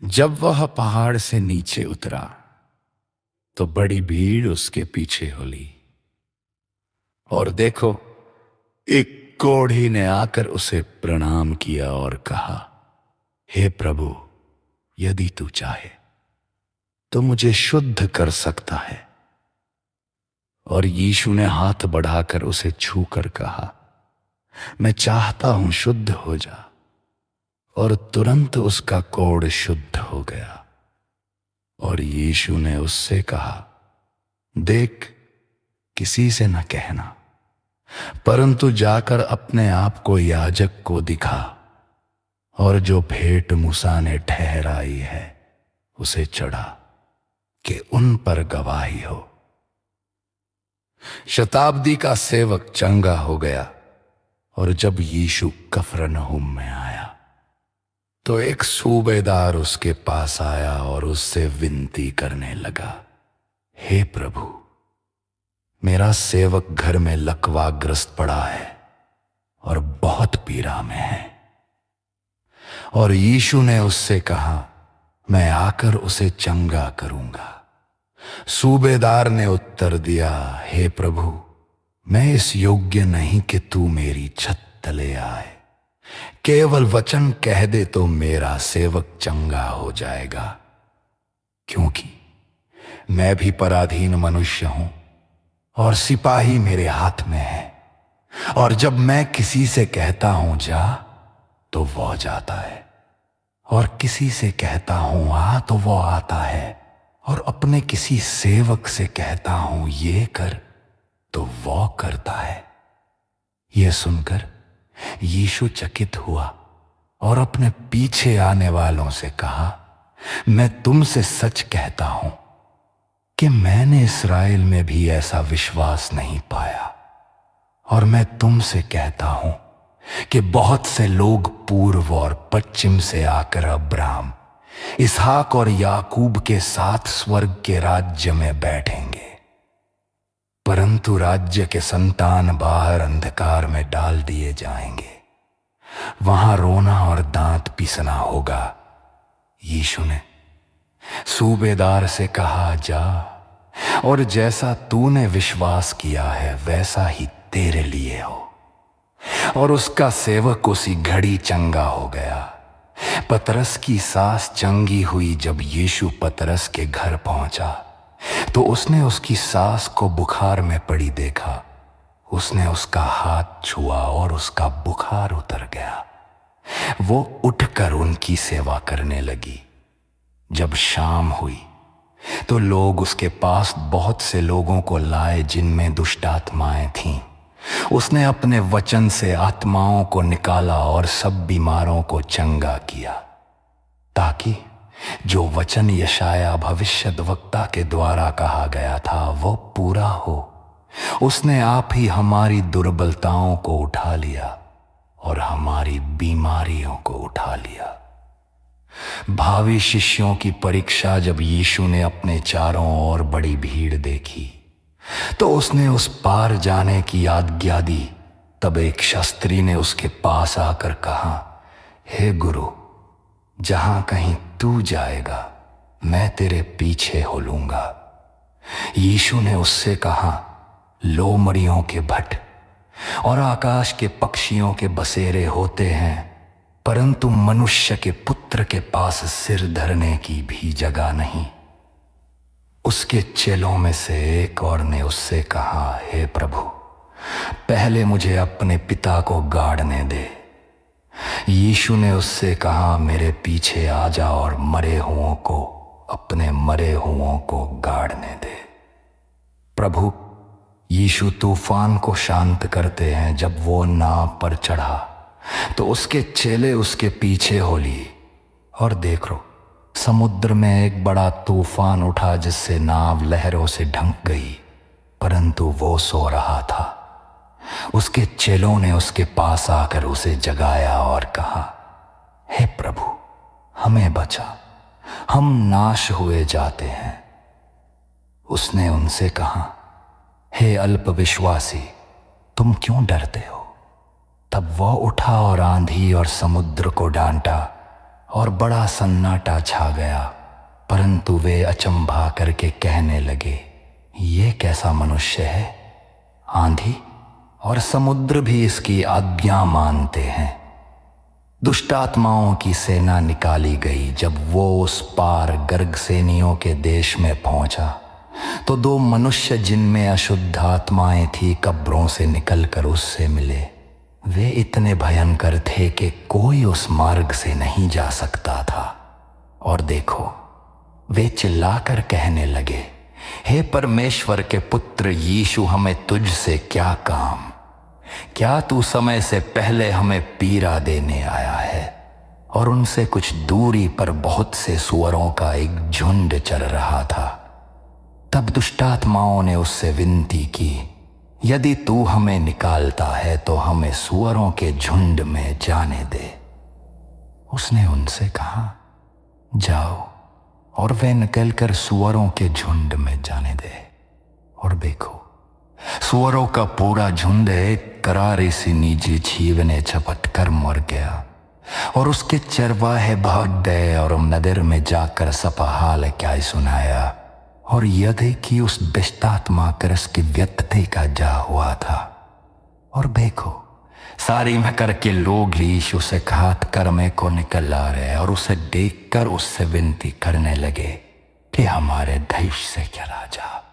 जब वह पहाड़ से नीचे उतरा तो बड़ी भीड़ उसके पीछे होली। और देखो, एक कोढ़ी ने आकर उसे प्रणाम किया और कहा, हे प्रभु, यदि तू चाहे तो मुझे शुद्ध कर सकता है। और यीशु ने हाथ बढ़ाकर उसे छूकर कहा, मैं चाहता हूं, शुद्ध हो जा। और तुरंत उसका कोढ़ शुद्ध हो गया। और यीशु ने उससे कहा, देख, किसी से न कहना, परंतु जाकर अपने आप को याजक को दिखा, और जो भेंट मूसा ने ठहराई है उसे चढ़ा, कि उन पर गवाही हो। शताब्दी का सेवक चंगा हो गया। और जब यीशु कफरनहूम में आया तो एक सूबेदार उसके पास आया और उससे विनती करने लगा, हे प्रभु, मेरा सेवक घर में लकवाग्रस्त पड़ा है और बहुत पीड़ा में है। और यीशु ने उससे कहा, मैं आकर उसे चंगा करूंगा। सूबेदार ने उत्तर दिया, हे प्रभु, मैं इस योग्य नहीं कि तू मेरी छत तले आए। केवल वचन कह दे तो मेरा सेवक चंगा हो जाएगा। क्योंकि मैं भी पराधीन मनुष्य हूं और सिपाही मेरे हाथ में है। और जब मैं किसी से कहता हूं जा, तो वह जाता है, और किसी से कहता हूं आ, तो वह आता है। और अपने किसी सेवक से कहता हूं ये कर, तो वह करता है। यह सुनकर यीशु चकित हुआ और अपने पीछे आने वालों से कहा, मैं तुमसे सच कहता हूं कि मैंने इस्राएल में भी ऐसा विश्वास नहीं पाया। और मैं तुमसे कहता हूं कि बहुत से लोग पूर्व और पश्चिम से आकर अब्राहम, इसहाक और याकूब के साथ स्वर्ग के राज्य में बैठेंगे, परंतु राज्य के संतान बाहर अंधकार में डाल दिए जाएंगे। वहां रोना और दांत पीसना होगा। यीशु ने सूबेदार से कहा, जा, और जैसा तूने विश्वास किया है वैसा ही तेरे लिए हो। और उसका सेवक उसी घड़ी चंगा हो गया। पतरस की सास चंगी हुई जब यीशु पतरस के घर पहुंचा, तो उसने उसकी सास को बुखार में पड़ी देखा। उसने उसका हाथ छुआ और उसका बुखार उतर गया। वो उठकर उनकी सेवा करने लगी। जब शाम हुई तो लोग उसके पास बहुत से लोगों को लाए जिनमें दुष्ट आत्माएं थीं। उसने अपने वचन से आत्माओं को निकाला और सब बीमारों को चंगा किया, ताकि जो वचन यशाया भविष्यद्वक्ता के द्वारा कहा गया था वो पूरा हो। उसने आप ही हमारी दुर्बलताओं को उठा लिया और हमारी बीमारियों को उठा लिया। भावी शिष्यों की परीक्षा जब यीशु ने अपने चारों ओर बड़ी भीड़ देखी, तो उसने उस पार जाने की आज्ञा दी। तब एक शास्त्री ने उसके पास आकर कहा, हे गुरु, जहां कहीं तू जाएगा मैं तेरे पीछे हो लूंगा। यीशु ने उससे कहा, लोमड़ियों के भट्ट और आकाश के पक्षियों के बसेरे होते हैं, परंतु मनुष्य के पुत्र के पास सिर धरने की भी जगह नहीं। उसके चेलों में से एक और ने उससे कहा, हे प्रभु, पहले मुझे अपने पिता को गाड़ने दे। यीशु ने उससे कहा, मेरे पीछे आ जा और मरे हुओं को अपने मरे हुओं को गाड़ने दे। प्रभु यीशु तूफान को शांत करते हैं। जब वो नाव पर चढ़ा तो उसके चेले उसके पीछे हो लिए। और देखो, समुद्र में एक बड़ा तूफान उठा जिससे नाव लहरों से ढंक गई, परंतु वो सो रहा था। उसके चेलों ने उसके पास आकर उसे जगाया और कहा, हे प्रभु, हमें बचा, हम नाश हुए जाते हैं। उसने उनसे कहा, हे अल्पविश्वासी, तुम क्यों डरते हो? तब वह उठा और आंधी और समुद्र को डांटा और बड़ा सन्नाटा छा गया। परंतु वे अचंभा करके कहने लगे, ये कैसा मनुष्य है? आंधी और समुद्र भी इसकी आज्ञा मानते हैं। दुष्टात्माओं की सेना निकाली गई। जब वो उस पार गर्गसेनियों के देश में पहुंचा तो दो मनुष्य जिनमें अशुद्ध आत्माएं थी कब्रों से निकलकर उससे मिले। वे इतने भयंकर थे कि कोई उस मार्ग से नहीं जा सकता था। और देखो, वे चिल्लाकर कहने लगे, हे परमेश्वर के पुत्र यीशु, हमें तुझसे क्या काम? क्या तू समय से पहले हमें पीड़ा देने आया है? और उनसे कुछ दूरी पर बहुत से सुअरों का एक झुंड चल रहा था। तब दुष्टात्माओं ने उससे विनती की, यदि तू हमें निकालता है तो हमें सुअरों के झुंड में जाने दे। उसने उनसे कहा, जाओ और वे निकलकर सुअरों के झुंड में जाने दे। और देखो, सुअरों का पूरा झुंड एक करारी सी नीची छीवने झपट कर मर गया। और उसके चरवाहे भाग गए और नगर में जाकर सपा हाल क्या सुनाया। और यदि कि उस दुष्टात्मा करस की व्यक्ति का जा हुआ था। और देखो, सारी मकर के लोग यीशु से घात करने को निकल आ रहे और उसे देखकर उससे विनती करने लगे कि हमारे देश से चला जा।